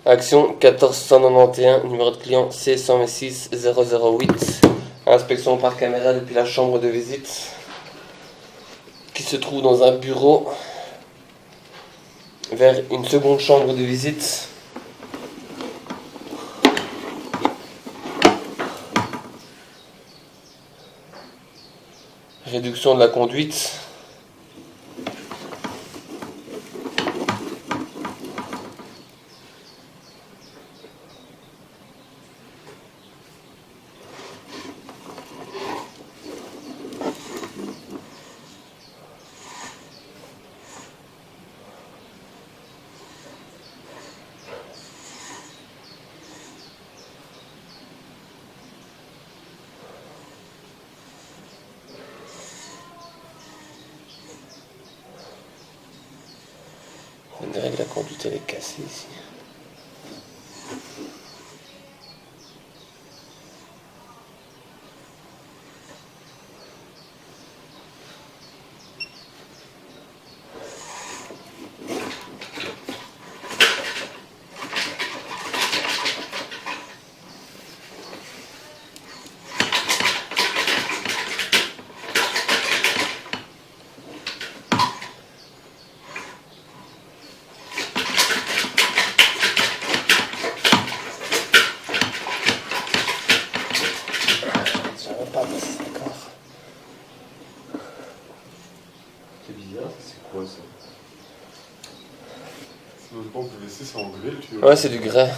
Action 1491, numéro de client C126 008. Inspection par caméra depuis la chambre de visite qui se trouve dans un bureau vers une seconde chambre de visite. Réduction de la conduite. On dirait que la conduite elle est cassée ici. C'est bizarre, c'est quoi ça? Je pense que le WC c'est en grès, tu vois. Ouais, c'est du grès.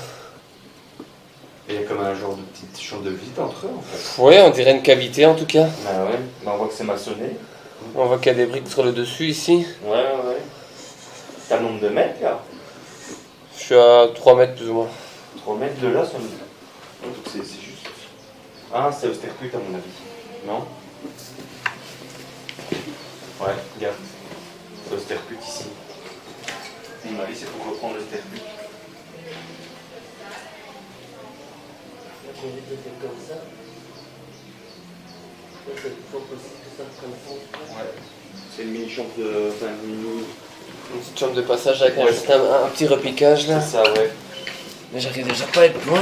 Il y a comme un genre de petite chambre de vide entre eux en fait. Ouais, on dirait une cavité en tout cas. Bah ouais, bah on voit que c'est maçonné. On voit qu'il y a des briques sur le dessus ici. Ouais. T'as le nombre de mètres là? Je suis à 3 mètres plus ou moins. 3 mètres de là, donc c'est juste. Ah, c'est Austerput à mon avis. Non? Ouais, regarde. C'est Austerput ici. À mon avis, c'est pour reprendre l'Austerput. La conduite était comme ça. C'est toujours possible que ça comme ça. Ouais. C'est une mini-chambre de. Enfin, une mini. Une petite chambre de passage avec Ouais. juste un petit repiquage là. C'est ça, ouais. Mais j'arrive déjà pas à être loin.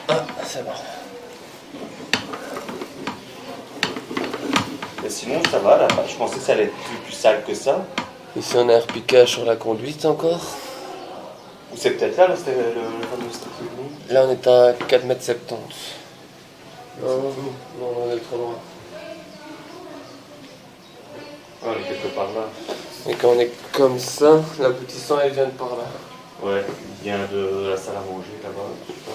Ah, c'est bon. Mais sinon, ça va là. Je pensais que ça allait être plus sale que ça. Ici on a un repiquage sur la conduite encore. Ou c'est peut-être là, c'était le fameux Austerput, non? Là on est à 4 mètres 70. Non, on est trop loin. Ouais, on est quelque part là. Et quand on est comme ça, l'aboutissant elle vient de par là. Ouais, il vient de la salle à manger là-bas, je sais pas.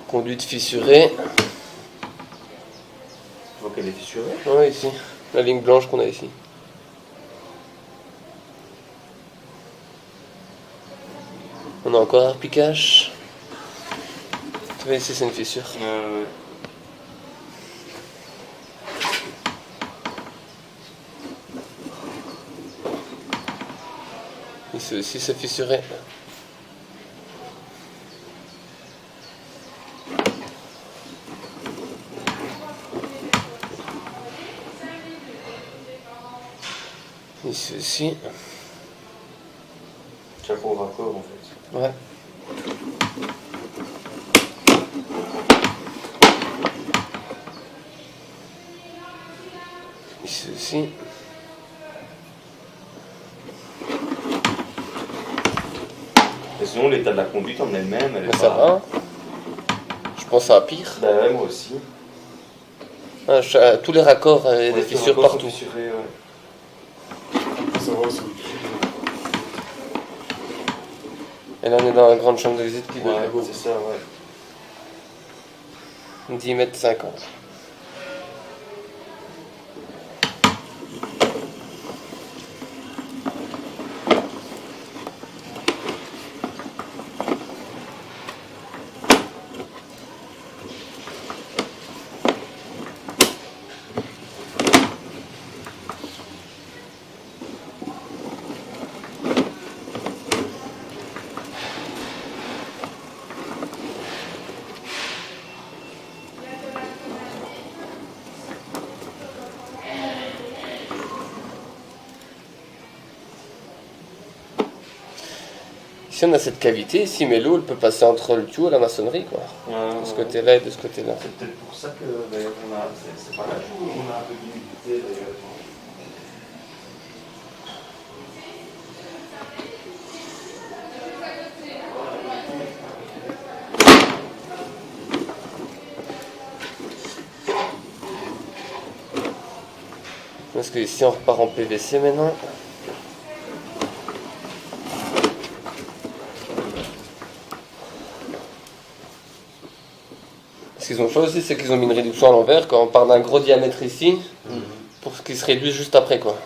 Conduite fissurée. Tu vois qu'elle est fissurée? Ouais, ici. La ligne blanche qu'on a ici. On a encore un repiquage. Tu vois ici c'est une fissure. Ouais. Ici aussi c'est fissuré. Ici aussi. Chapeau au raccord en fait. Ouais. Ici aussi. Et sinon, l'état de la conduite en elle-même, elle est Mais pas... ça va. Hein. Je pense à pire. Bah ouais, moi aussi. Ah, tous les raccords, il y a Ouais, des les fissures raccords sont partout. fissurés, ouais. Ça va aussi. Et là on est dans la grande chambre de visite qui doit Ouais, être c'est ça, ouais. 10 mètres 50. ici on a cette cavité, ici, mais l'eau elle peut passer entre le tuyau et la maçonnerie, quoi. De ce côté-là et de ce côté-là. C'est peut-être pour ça que d'ailleurs on a. C'est pas là où on a un peu d'humidité d'ailleurs. Parce que ici on repart en PVC maintenant. Ce qu'ils ont fait aussi, c'est qu'ils ont mis une réduction à l'envers quand on part d'un gros diamètre ici, pour qu'il se réduise juste après, quoi.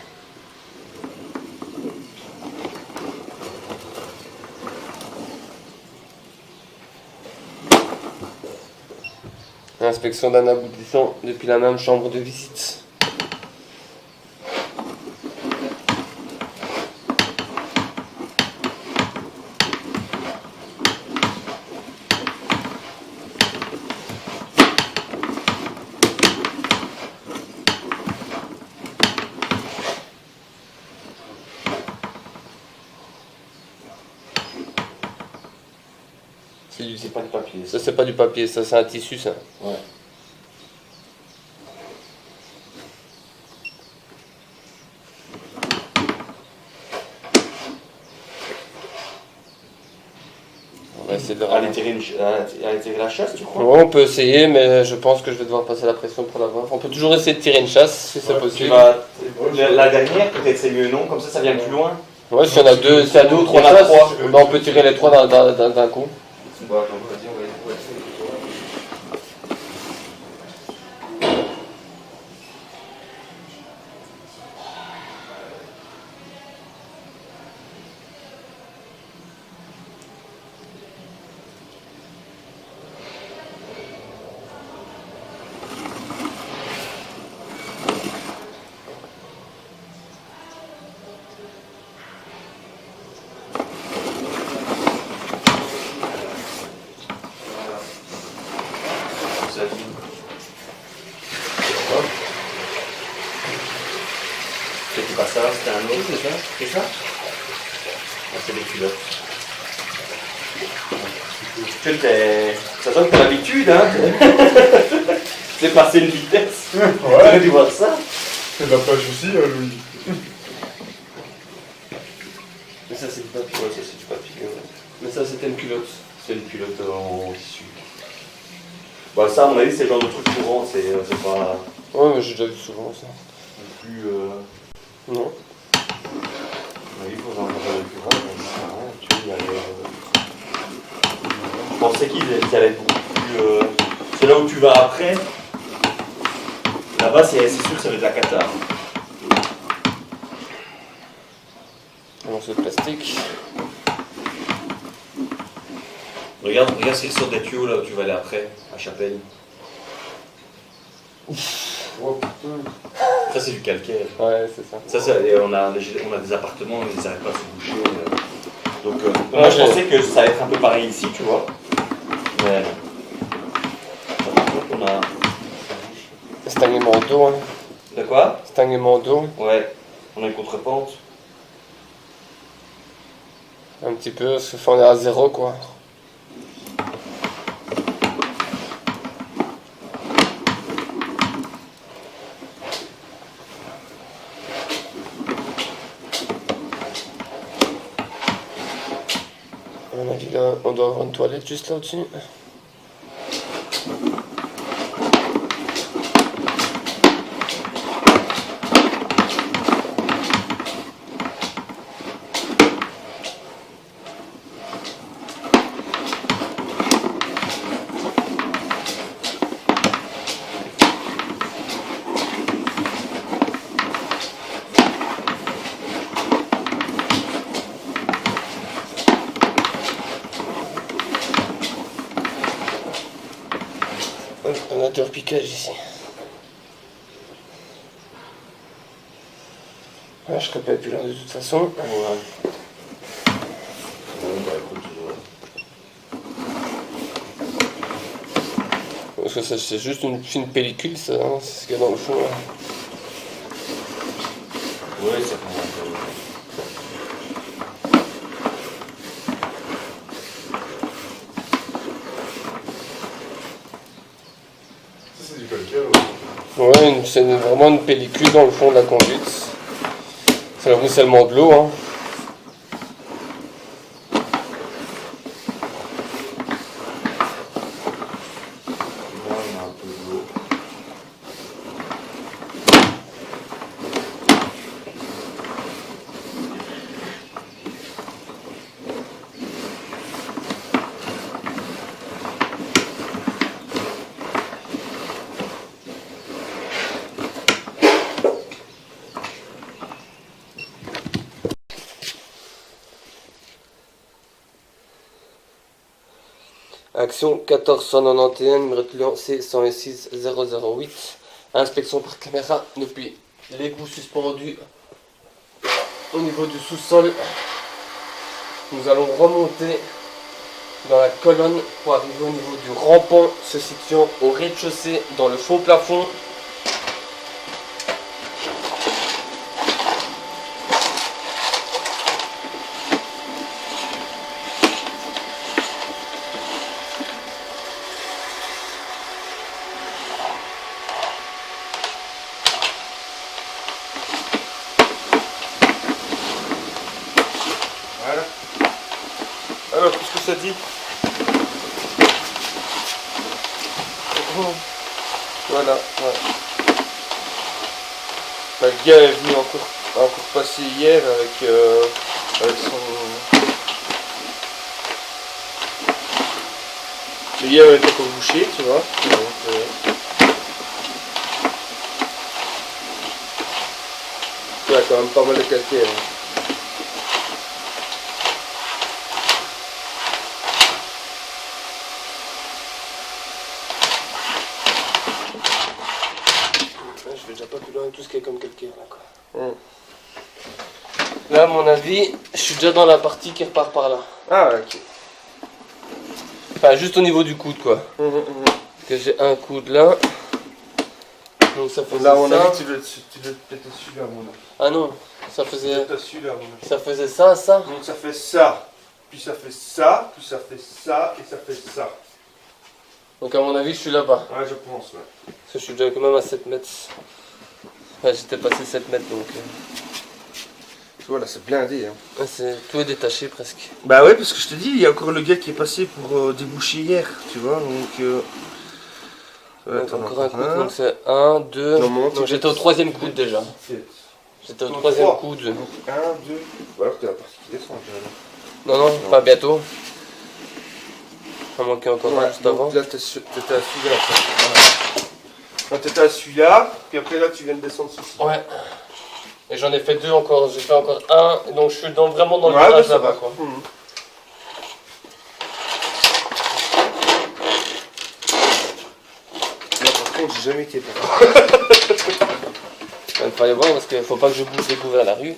Inspection d'un aboutissant depuis la même chambre de visite. C'est pas du papier. Ça c'est pas du papier, ça c'est un tissu, ça. Ouais. On va essayer de le Aller ramasser. tirer la chasse, tu crois? Ouais, on peut essayer, mais je pense que je vais devoir passer la pression pour l'avoir. On peut toujours essayer de tirer une chasse, si c'est Ouais, Tu possible. vas. La dernière, peut-être c'est mieux, non? Comme ça vient plus loin. Ouais, si on a deux, s'il y a deux ou trois Il y en a chasses, trois. ben, on peut tirer les trois d'un coup. Bon, attends, vas-y, on va essayer. Ça dit. C'était pas ça, c'était un autre. C'est ça. C'est ça? Ah, c'est des culottes. Ça sent que t'as l'habitude, hein? C'est passé une vitesse. T'aurais Ouais, dû voir ça. c'est de la pêche aussi, Louis. Mais ça c'est du papier. Ouais, ça c'est du papier. Ouais. Mais ça c'était une culotte. C'est une culotte en tissu. Bah, ça, à mon avis, c'est le genre de truc courant. C'est pas Ouais, mais j'ai déjà vu souvent ça. non plus. Non. À mon avis, il faut en faire le courant. Tu vois, il y avait. Je pensais qu'ils allaient être beaucoup plus. C'est là où tu vas après. Là-bas, c'est sûr que ça va être la cata. Un morceau de plastique. Regarde ce qui sort des tuyaux là où tu vas aller après, à Chapelle. Oh putain. Ça, c'est du calcaire. Ouais, c'est ça. Et on a des appartements, ils n'arrêtent pas de se boucher. Donc, Ouais, moi, je pensais que ça allait être un peu pareil ici, tu vois. Mais. Par contre, on a. C'est un aimant d'eau, hein. De quoi? C'est un aimant d'eau. Ouais, on a une contrepente. Un petit peu, parce que on est à zéro, quoi. À mon avis, là, on doit avoir une toilette juste là au-dessus. On a deux repiquages ici. Ouais, je serais pas plus là de toute façon. Ouais. Bon, bah écoute, Parce que ça, c'est juste une fine pellicule, ça, hein, c'est ce qu'il y a dans le fond. Là. ouais, ça commence. Ouais, c'est vraiment une pellicule dans le fond de la conduite. C'est le ruissellement de l'eau. Hein. Là, on a un peu d'eau. Action 1491, numéro de client C106 008. Inspection par caméra depuis l'égout suspendu au niveau du sous-sol. Nous allons remonter dans la colonne pour arriver au niveau du rampant se situant au rez-de-chaussée dans le faux plafond. Voilà. Alors, qu'est-ce que ça dit? Voilà, ouais. Bah, le gars est venu encore passer hier avec son... Hier on était pour boucher, tu vois. Donc, il y a quand même pas mal de calcaire. Hein. Je vais déjà pas plus loin de tout ce qui est comme calcaire là quoi. Là à mon avis, je suis déjà dans la partie qui repart par là. Ah, ok. Enfin juste au niveau du coude quoi. Parce que j'ai un coude là. Donc ça faisait Là, on ça. a vu, tu dois peut-être celui-là, mon avis. Ah non, ça faisait. Peut-être celui-là, mon avis. Ça faisait ça, ça. Donc ça fait ça, puis ça fait ça, puis ça fait ça, et ça fait ça. Donc à mon avis je suis là-bas. Ouais, je pense, ouais. Parce que je suis déjà quand même à 7 mètres. Ouais, j'étais passé 7 mètres donc. Tu vois, là, c'est blindé. Hein. Ouais, tout est détaché presque. Bah ouais, parce que je te dis, il y a encore le gars qui est passé pour déboucher hier, tu vois, donc... ouais, Donc t'en as encore un coude, un. donc c'est 1, 2. Non, monte, Donc j'étais au troisième coude déjà. J'étais au Donc, troisième 3. coude. Donc 1, 2... Ou alors t'es la partie qui descend, déjà, là. Non, non, pas bientôt. Il en manquait encore un Ouais, juste donc avant. là, t'étais à celui-là. Voilà. Quand t'étais à celui-là, puis après là, tu viens de descendre ceci. Ouais. Et j'en ai fait 2 encore. J'ai fait encore 1. Donc je suis vraiment dans le Ouais, virage ça là-bas va. quoi. Là, par contre, j'ai jamais été par là. Il fallait voir parce qu'il faut pas que je bouge les coups vers la rue.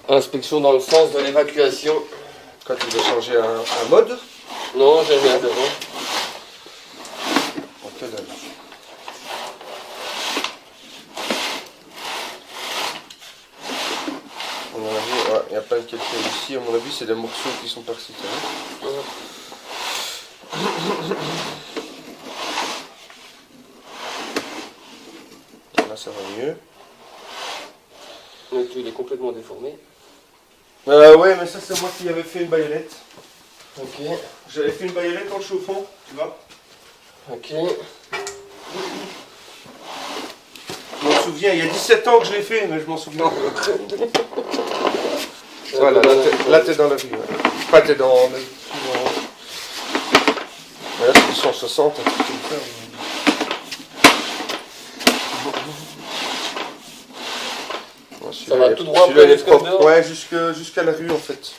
Inspection dans le sens de l'évacuation. Quand tu dois changer un mode. Non, j'ai mis à 0. Ok, là. À mon avis, ouais, il y a plein de calcaire ici. À mon avis, c'est des morceaux qui sont par-ci. tu vois. Là, ça va mieux. Le tout il est complètement déformé. Ouais, mais ça, c'est moi qui avais fait une baïonnette. Ok. J'avais fait une baïonnette en chauffant, tu vois. Ok. Je m'en souviens, il y a 17 ans que je l'ai fait, mais je m'en souviens encore. Voilà, là, t'es dans la rue. Ouais. Enfin, t'es dans... Là, c'est du 160, un truc comme ça. Ouais, Ça va tout droit celui-là, il est jusqu'à propre. dehors. Ouais, jusqu'à la rue, en fait.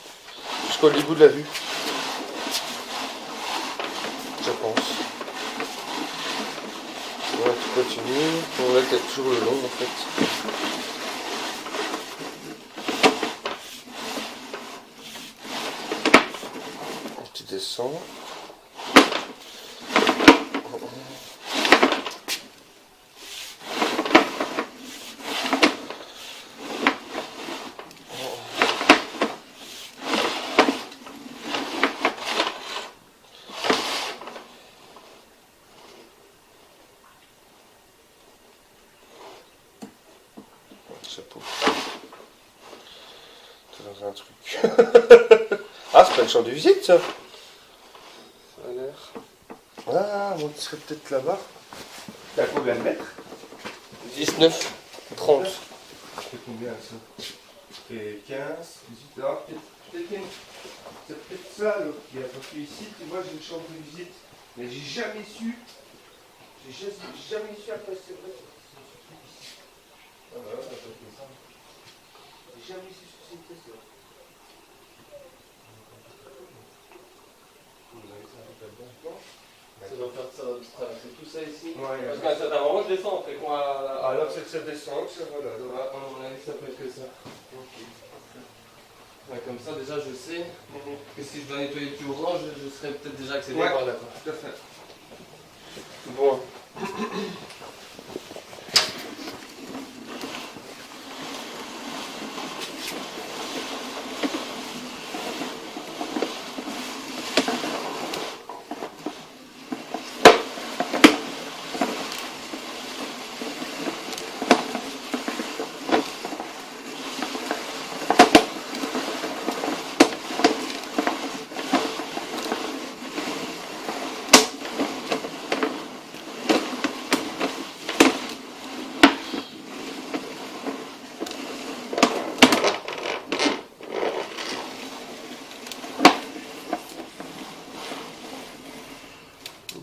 Jusqu'au bout de la rue. Je pense. Ouais, tu continues. Bon, là, t'as toujours le long, en fait. Tu descends. dans un truc. Ah, c'est pas une chambre de visite, ça. Ça a l'air. Ah, bon, tu serais peut-être là-bas. T'as combien de mètres? 19, 30. C'est combien, ça? Et 15, 18, alors c'est peut-être ça, alors, qui a pas fait ici. Tu vois, j'ai une chambre de visite. Mais j'ai jamais su. J'ai jamais su à quoi c'est vrai. Ah bah ouais, ça fait ça. J'ai jamais su ce que c'était, ça. Ça doit faire ça, traverser tout ça ici. Ouais, Parce qu'à un certain moment, je descends. Fait qu'on va. alors c'est que ça descend, ça voilà. Donc, À mon avis, ça peut être que ça. Ouais, comme ça, déjà, je sais que si je dois nettoyer le tuyau, je serais peut-être déjà accédé Ouais. par là. Quoi. tout à fait. Bon.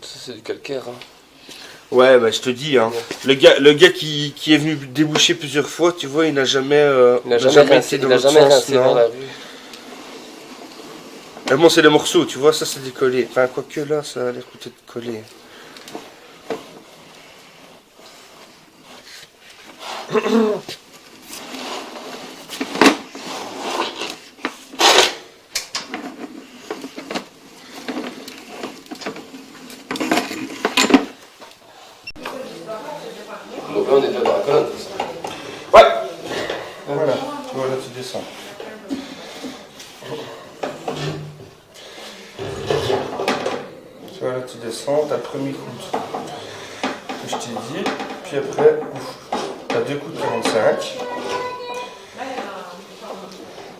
Ça, c'est du calcaire. Hein. Ouais, bah je te dis, hein. Le gars qui est venu déboucher plusieurs fois, tu vois, il n'a jamais, Il n'a jamais rincé, été dans il a l'autre jamais sens, rincé dans non. la rue. Bon, c'est les morceaux, tu vois, ça c'est décollé. Enfin, quoique là, ça a l'air peut-être collé. Donc là, on est déjà dans la colonne. Ouais. Voilà, voilà, tu descends. Tu vois, là, tu descends, t'as le premier coup que je t'ai dit, puis après, t'as deux coups de 45.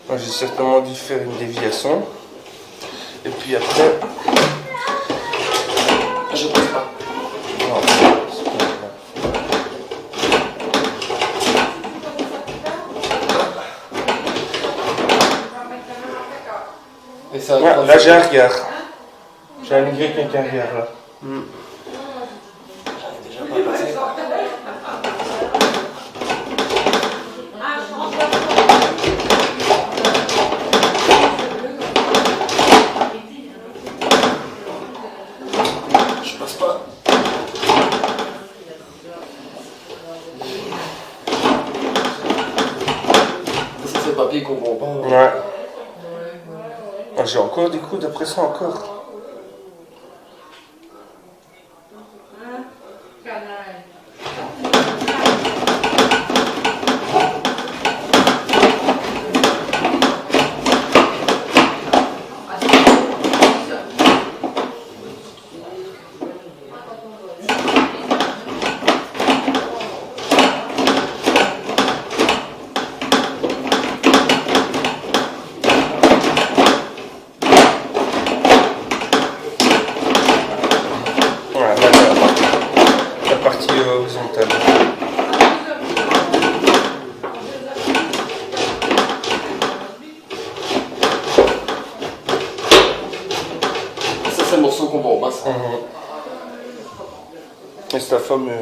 Moi, j'ai certainement dû faire une déviation. Et puis après, Je pense pas. non, c'est pas grave. Et ça, Ouais, là, j'ai un regard. J'ai un Y avec un regard, là. déjà pas passé. Je passe pas. Ça, c'est le papier qu'on comprend pas. Ouais. Ah, j'ai encore des coups d'après ça encore. Voilà, là, la partie horizontale. Ça, c'est le morceau qu'on bombe. Hein, ça. Et c'est la fameux.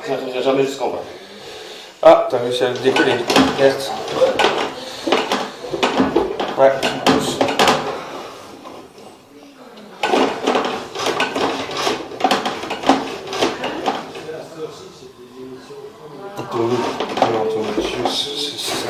J'arriverai jamais jusqu'en bas. Ah, t'as réussi à le décoller. Merde. Ouais, tu pousses. Anthony, non, Anthony, c'est ça.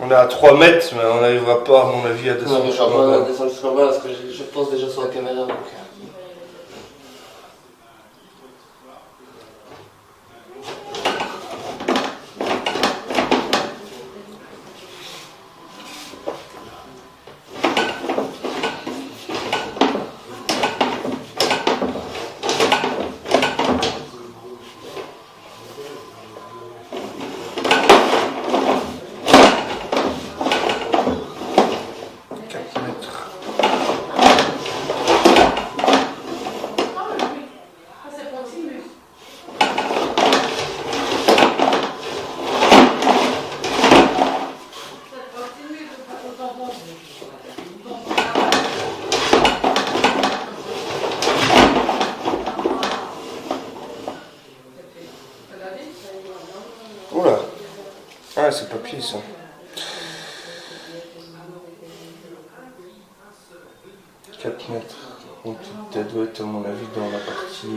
On est à 3 mètres, mais on n'arrivera pas, à mon avis, à Non, descendre. mais je vais pas descendre jusqu'en bas parce que je pense déjà sur la caméra. Donc. Oula. Ah, c'est papier ça. « 4 mètres. Donc ça doit être à mon avis dans la partie...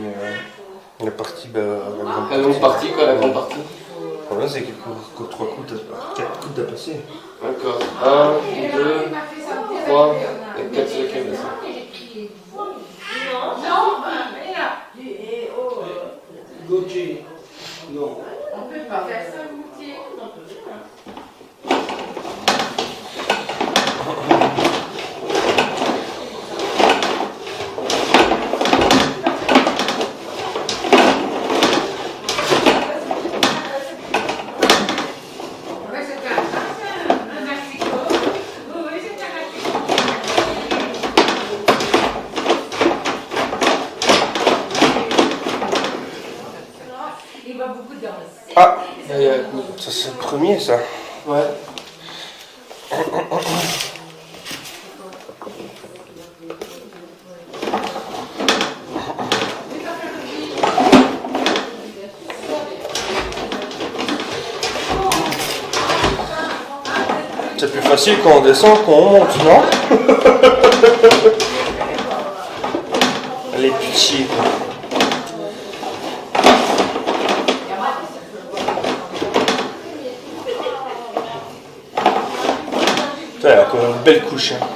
la partie... la grande La longue partie quoi, la grande partie. Le problème c'est qu'il faut 3 coups, 4 coups à passer. D'accord. 1, 2, 3 et 4 sur le câble. Gauthier. Non. On peut pas faire ça, Gauthier. Ah, Allez, à coup. ça c'est le premier ça. Ouais. C'est plus facile quand on descend qu'on monte, non? Les pitiés quoi. Putain, il y a quand même une belle couche. Hein.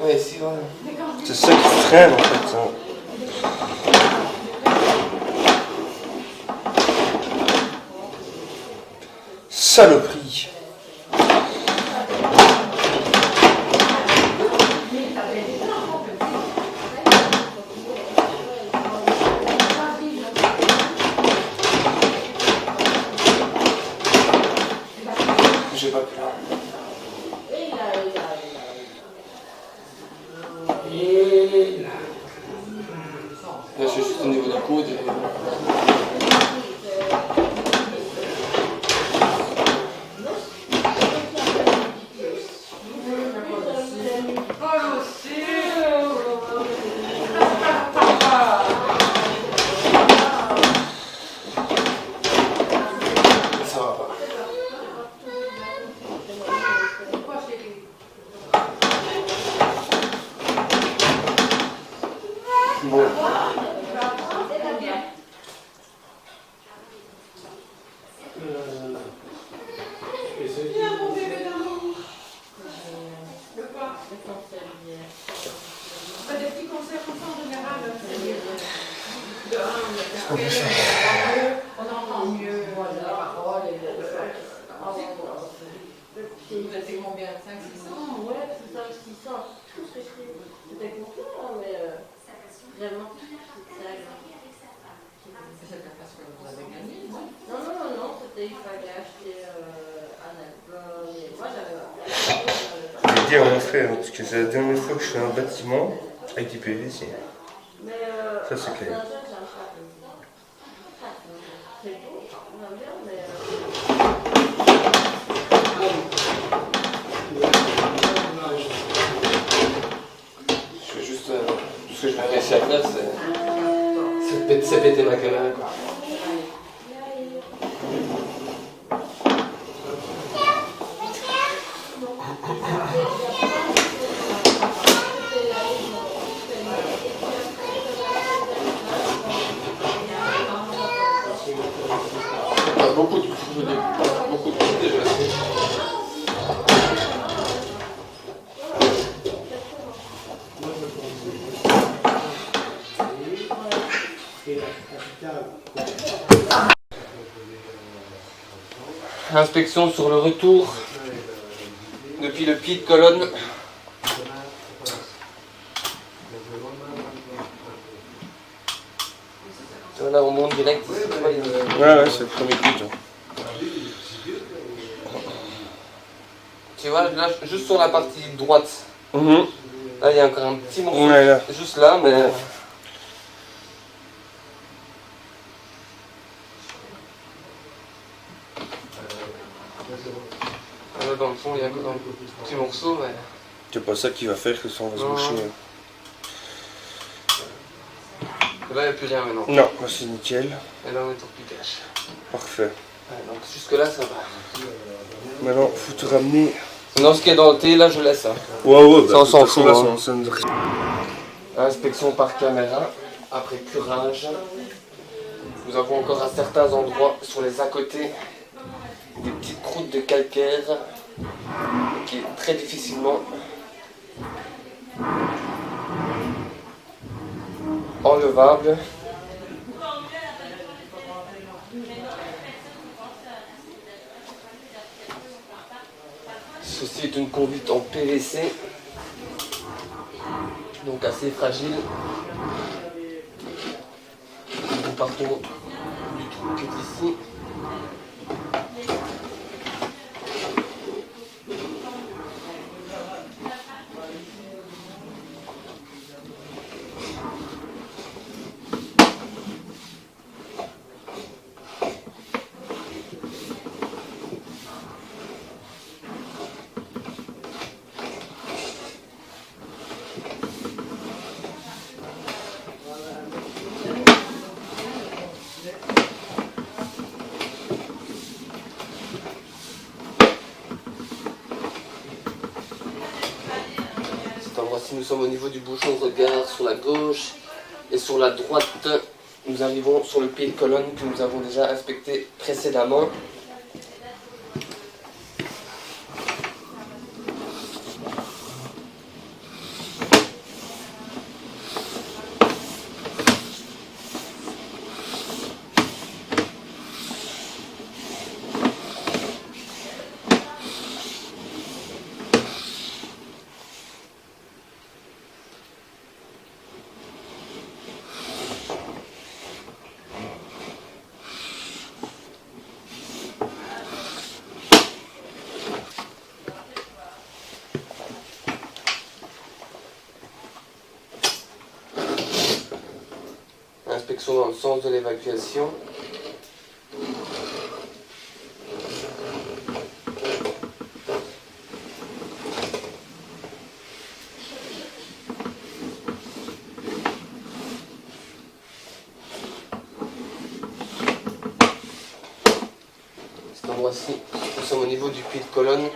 Ouais, c'est vrai. C'est ça qui traîne en fait. Hein. Saloperie. J'ai pas pu. Là, je suis juste au niveau du coude. Ça va pas. Bon. On fait des petits concerts comme ça en général, c'est mieux. De un, on entend mieux les paroles et vous êtes combien? 500, 600? Ouais, c'est ça, 600. Tout ce que je fais, c'était content, hein, mais vraiment, c'est agréable. C'est parce que vous avez gagné, non? Non, c'était, il fallait acheter un album, et moi j'avais Je vais dire à mon frère, parce que c'est la dernière fois que je fais un bâtiment avec du PVC. Mais Ça, c'est clair. un jeune, j'aime pas. C'est beau, on aime bien, mais... Je fais juste. Tout ce que je vais réussir à faire, c'est péter ma caméra, quoi. Beaucoup de coups déjà. Inspection sur le retour depuis le pied de colonne. Là on monte direct. Ouais, c'est le premier coup. Tu vois, là, juste sur la partie droite, là il y a encore un petit morceau, Ouais, là. juste là, mais... Là, dans le fond, il y a encore un petit morceau, mais... C'est pas ça qui va faire que ça va se Non. boucher. Là, il n'y a plus rien maintenant. Non, là c'est nickel. Et là, on est au piquage. Parfait. Ouais, donc jusque-là, ça va. Maintenant, faut te ramener. Sinon, ce qui est denté, là, je laisse. Hein. Ouais, Ça, on s'en fout, hein. Là, Inspection par caméra, après curage. Nous avons encore à certains endroits, sur les à côté, des petites croûtes de calcaire qui est très difficilement enlevable. Ceci est une conduite en PVC, donc assez fragile. Nous partons du trou qui est ici. Voici, nous sommes au niveau du bouchon de regard sur la gauche et sur la droite. Nous arrivons sur le pied de colonne que nous avons déjà inspecté précédemment. Inspection dans le sens de l'évacuation. Cet endroit-ci, nous sommes au niveau du pied de colonne.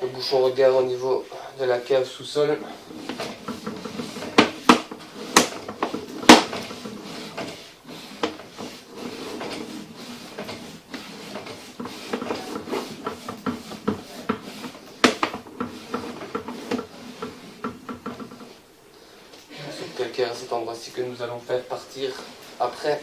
Le bouchon regard au niveau de la cave sous-sol. Calcaire à cet endroit-ci que nous allons faire partir après.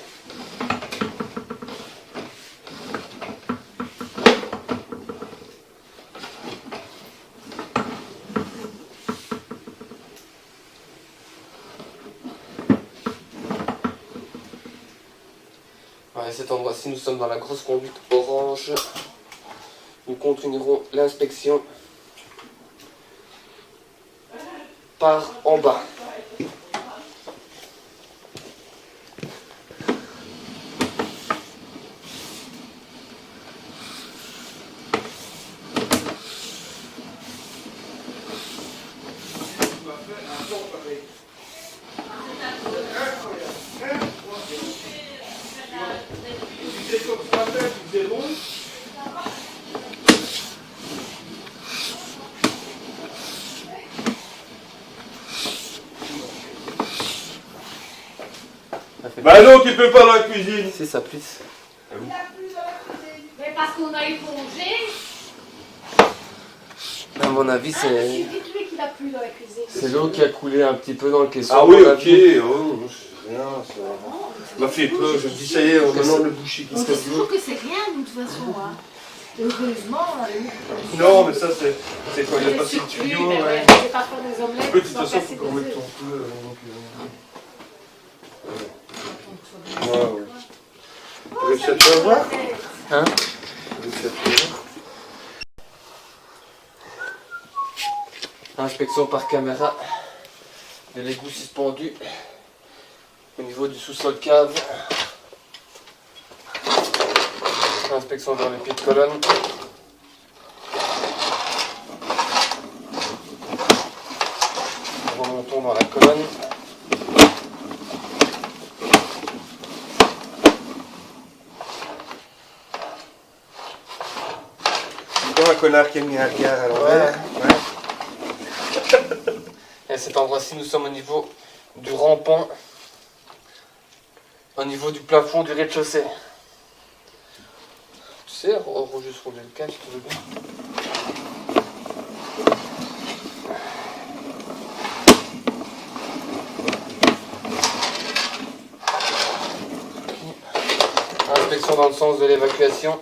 À cet endroit-ci, nous sommes dans la grosse conduite orange. Nous continuerons l'inspection par en bas. Bah non, tu peux pas dans la cuisine. Si ça plisse. Mais parce qu'on a épongé. À mon avis, c'est Dites-lui qu'il a plu dans la cuisine. l'eau qui a coulé un petit peu dans le caisson. Ah à oui, mon ok. avis. Oh, je sais rien, ça. m'a fait peur. Je me dis, ça y est, maintenant le boucher qui On se dit toujours que c'est rien de toute façon. Hein. Heureusement, Non, mais ça, c'est quand il a passé le tuyau. mais Ouais. c'est pas faire des omelettes. De toute sans façon, casser faut qu'on des mette ton œufs. feu. Ouais. Vous réussi à te voir? Hein? Vous réussi à te voir? Inspection par caméra de l'égout suspendu au niveau du sous-sol cave. Inspection dans les pieds de colonne. Remontons dans la colonne. C'est comme un connard qui a mis un regard à l'envers. Ouais. Et à cet endroit-ci, nous sommes au niveau du rampant, au niveau du plafond du rez-de-chaussée. Tu sais, juste rouler le cadre si tu veux bien. Inspection dans le sens de l'évacuation.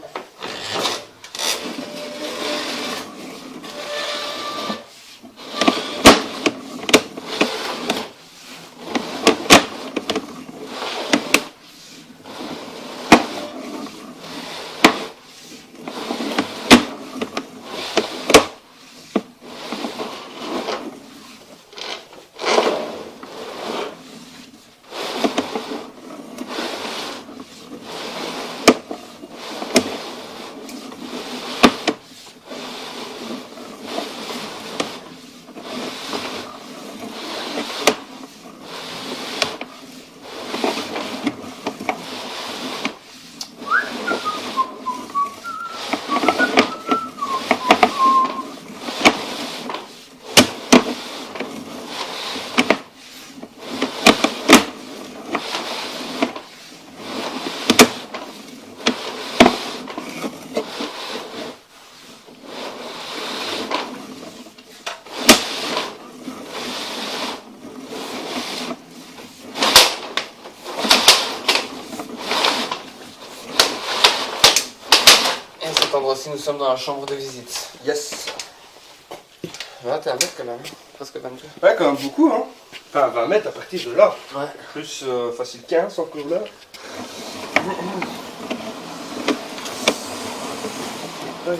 Endroit-ci, nous sommes dans la chambre de visite. Yes. Ouais, t'es à mètre quand même, presque 22. Ouais, quand même beaucoup, hein. Enfin, 20 mètres à partir de là. Ouais. Plus facile 15 encore là. Ouais,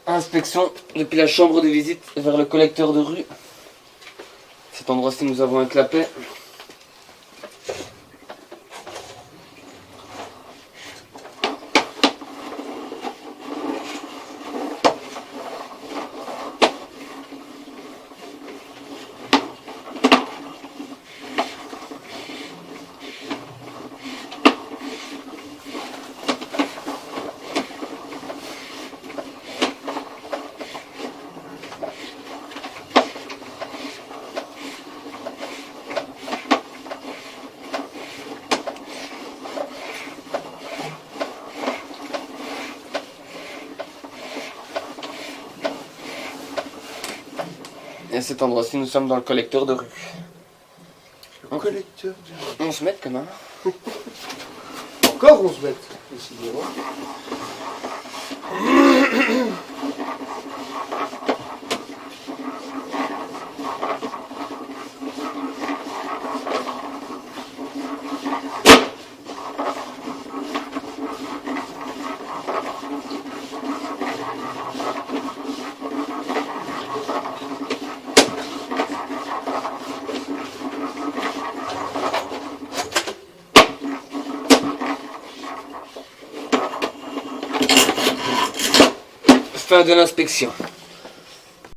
Inspection depuis la chambre de visite vers le collecteur de rue. Cet endroit-ci, nous avons un clapet. Et à cet endroit-ci, nous sommes dans le collecteur de rue. le collecteur. 11 mètres quand même. Encore 11 mètres, décidément. Fin de l'inspection.